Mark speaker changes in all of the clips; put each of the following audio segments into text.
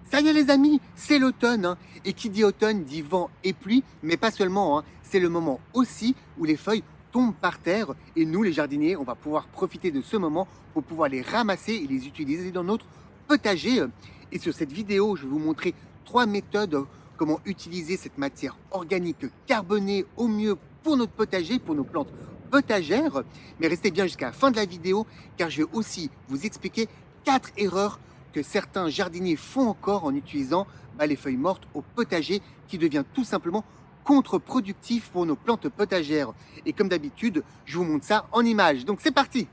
Speaker 1: Ça y est les amis, c'est l'automne, et qui dit automne dit vent et pluie, mais pas seulement, c'est le moment aussi où les feuilles tombent par terre et nous les jardiniers, on va pouvoir profiter de ce moment pour pouvoir les ramasser et les utiliser dans notre potager. Et sur cette vidéo, je vais vous montrer 3 méthodes comment utiliser cette matière organique carbonée au mieux pour notre potager, pour nos plantes potagères. Mais restez bien jusqu'à la fin de la vidéo car je vais aussi vous expliquer 4 erreurs que certains jardiniers font encore en utilisant les feuilles mortes au potager qui devient tout simplement contre-productif pour nos plantes potagères. Et comme d'habitude, je vous montre ça en images. Donc c'est parti!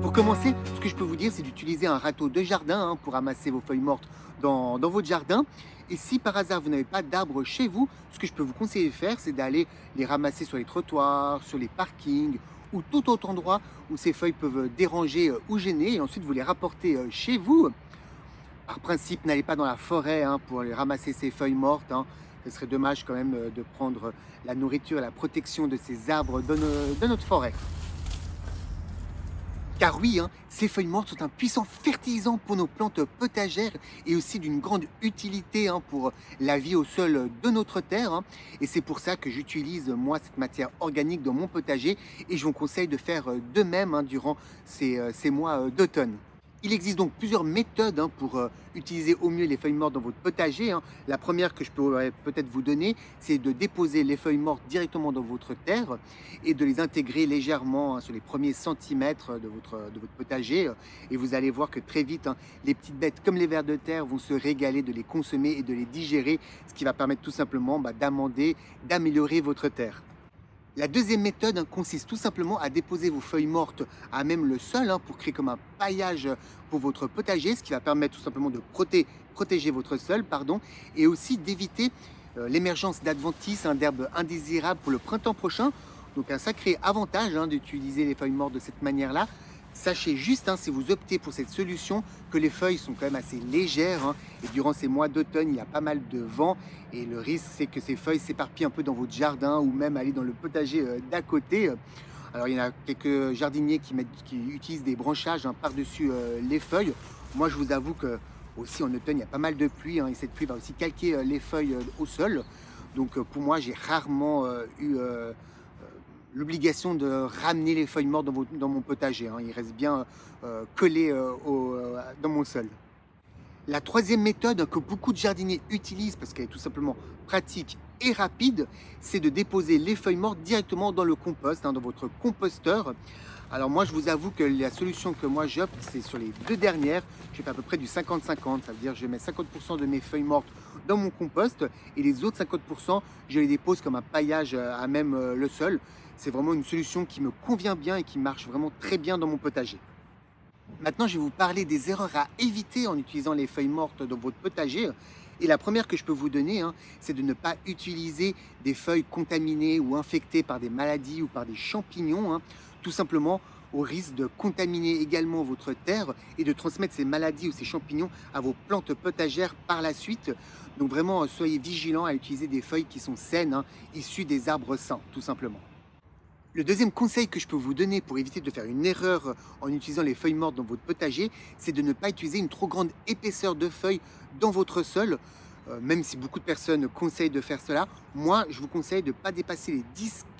Speaker 1: Pour commencer, ce que je peux vous dire, c'est d'utiliser un râteau de jardin pour ramasser vos feuilles mortes dans votre jardin. Et si par hasard vous n'avez pas d'arbres chez vous, ce que je peux vous conseiller de faire, c'est d'aller les ramasser sur les trottoirs, sur les parkings ou tout autre endroit où ces feuilles peuvent déranger ou gêner. Et ensuite, vous les rapportez chez vous. Par principe, n'allez pas dans la forêt pour aller ramasser ces feuilles mortes. Ce serait dommage quand même de prendre la nourriture et la protection de ces arbres de notre forêt. Car oui, ces feuilles mortes sont un puissant fertilisant pour nos plantes potagères et aussi d'une grande utilité pour la vie au sol de notre terre. Et c'est pour ça que j'utilise moi cette matière organique dans mon potager et je vous conseille de faire de même durant ces mois d'automne. Il existe donc plusieurs méthodes pour utiliser au mieux les feuilles mortes dans votre potager. La première que je pourrais peut-être vous donner, c'est de déposer les feuilles mortes directement dans votre terre et de les intégrer légèrement sur les premiers centimètres de votre potager. Et vous allez voir que très vite, les petites bêtes comme les vers de terre vont se régaler de les consommer et de les digérer, ce qui va permettre tout simplement d'améliorer votre terre. La deuxième méthode consiste tout simplement à déposer vos feuilles mortes à même le sol pour créer comme un paillage pour votre potager, ce qui va permettre tout simplement de protéger votre sol et aussi d'éviter l'émergence d'adventices, d'herbes indésirables pour le printemps prochain. Donc un sacré avantage d'utiliser les feuilles mortes de cette manière-là. Sachez juste, si vous optez pour cette solution, que les feuilles sont quand même assez légères et durant ces mois d'automne, il y a pas mal de vent et le risque, c'est que ces feuilles s'éparpillent un peu dans votre jardin ou même aller dans le potager d'à côté. Alors, il y en a quelques jardiniers qui utilisent des branchages par-dessus les feuilles. Moi, je vous avoue que aussi en automne, il y a pas mal de pluie et cette pluie va aussi calquer les feuilles au sol. Donc, pour moi, j'ai rarement eu l'obligation de ramener les feuilles mortes dans mon potager. Ils restent bien collés dans mon sol. La troisième méthode que beaucoup de jardiniers utilisent, parce qu'elle est tout simplement pratique et rapide, c'est de déposer les feuilles mortes directement dans le compost, dans votre composteur. Alors moi, je vous avoue que la solution que moi j'opte, c'est sur les deux dernières. Je fais à peu près du 50-50, ça veut dire que je mets 50% de mes feuilles mortes dans mon compost et les autres 50%, je les dépose comme un paillage à même le sol. C'est vraiment une solution qui me convient bien et qui marche vraiment très bien dans mon potager. Maintenant, je vais vous parler des erreurs à éviter en utilisant les feuilles mortes dans votre potager. Et la première que je peux vous donner, c'est de ne pas utiliser des feuilles contaminées ou infectées par des maladies ou par des champignons, tout simplement au risque de contaminer également votre terre et de transmettre ces maladies ou ces champignons à vos plantes potagères par la suite. Donc vraiment, soyez vigilants à utiliser des feuilles qui sont saines, issues des arbres sains, tout simplement. Le deuxième conseil que je peux vous donner pour éviter de faire une erreur en utilisant les feuilles mortes dans votre potager, c'est de ne pas utiliser une trop grande épaisseur de feuilles dans votre sol. Même si beaucoup de personnes conseillent de faire cela, moi je vous conseille de ne pas dépasser les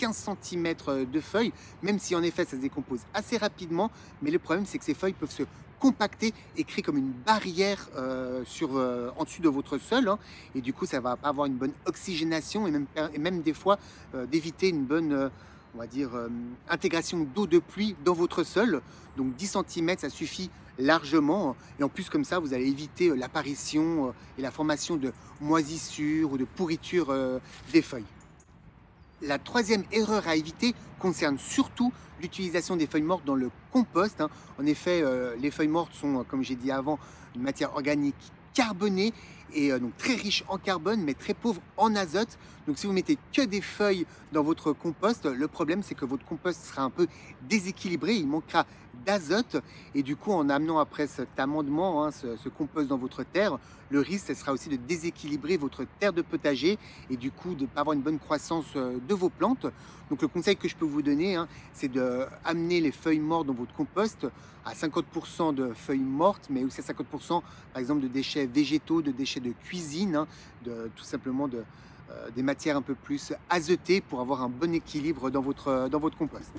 Speaker 1: 10-15 cm de feuilles, même si en effet ça se décompose assez rapidement, mais le problème c'est que ces feuilles peuvent se compacter et créer comme une barrière en dessus de votre sol, et du coup ça va pas avoir une bonne oxygénation et même des fois d'éviter une bonne on va dire, intégration d'eau de pluie dans votre sol. Donc 10 cm, ça suffit largement. Et en plus, comme ça, vous allez éviter l'apparition et la formation de moisissures ou de pourriture des feuilles. La troisième erreur à éviter concerne surtout l'utilisation des feuilles mortes dans le compost. En effet, les feuilles mortes sont, comme j'ai dit avant, une matière organique carbonée et donc très riche en carbone mais très pauvre en azote. Donc si vous mettez que des feuilles dans votre compost, le problème c'est que votre compost sera un peu déséquilibré, il manquera d'azote et du coup en amenant après cet amendement, hein, ce compost dans votre terre, le risque ce sera aussi de déséquilibrer votre terre de potager et du coup de ne pas avoir une bonne croissance de vos plantes. Donc le conseil que je peux vous donner, hein, c'est d'amener les feuilles mortes dans votre compost à 50% de feuilles mortes, mais aussi à 50% par exemple de déchets végétaux, de déchets de cuisine, hein, tout simplement des matières un peu plus azotées pour avoir un bon équilibre dans votre compost.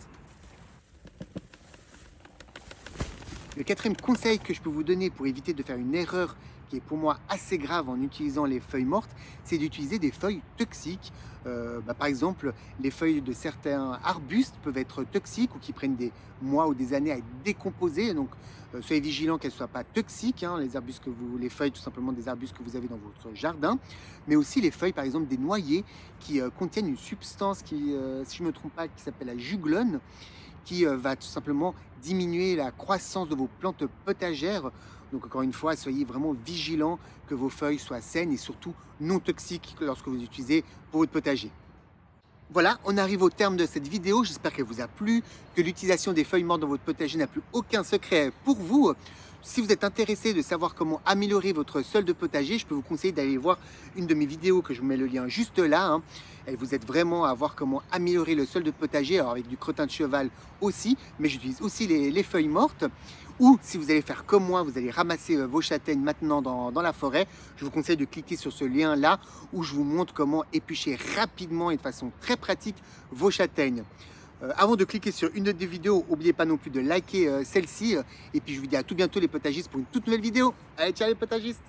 Speaker 1: Le quatrième conseil que je peux vous donner pour éviter de faire une erreur qui est pour moi assez grave en utilisant les feuilles mortes, c'est d'utiliser des feuilles toxiques. Par exemple, les feuilles de certains arbustes peuvent être toxiques ou qui prennent des mois ou des années à être décomposées. Donc, soyez vigilants qu'elles ne soient pas toxiques, hein, les feuilles tout simplement des arbustes que vous avez dans votre jardin, mais aussi les feuilles, par exemple, des noyers qui contiennent une substance qui, si je ne me trompe pas, qui s'appelle la juglone, qui va tout simplement diminuer la croissance de vos plantes potagères. Donc encore une fois, soyez vraiment vigilants que vos feuilles soient saines et surtout non toxiques lorsque vous utilisez pour votre potager. Voilà, on arrive au terme de cette vidéo. J'espère qu'elle vous a plu, que l'utilisation des feuilles mortes dans votre potager n'a plus aucun secret pour vous. Si vous êtes intéressé de savoir comment améliorer votre sol de potager, je peux vous conseiller d'aller voir une de mes vidéos que je vous mets le lien juste là, hein. Elle vous aide vraiment à voir comment améliorer le sol de potager, alors avec du crottin de cheval aussi, mais j'utilise aussi les feuilles mortes. Ou si vous allez faire comme moi, vous allez ramasser vos châtaignes maintenant dans la forêt, je vous conseille de cliquer sur ce lien là où je vous montre comment éplucher rapidement et de façon très pratique vos châtaignes. Avant de cliquer sur une autre des vidéos, n'oubliez pas non plus de liker celle-ci. Et puis je vous dis à tout bientôt les potagistes pour une toute nouvelle vidéo. Allez, ciao les potagistes!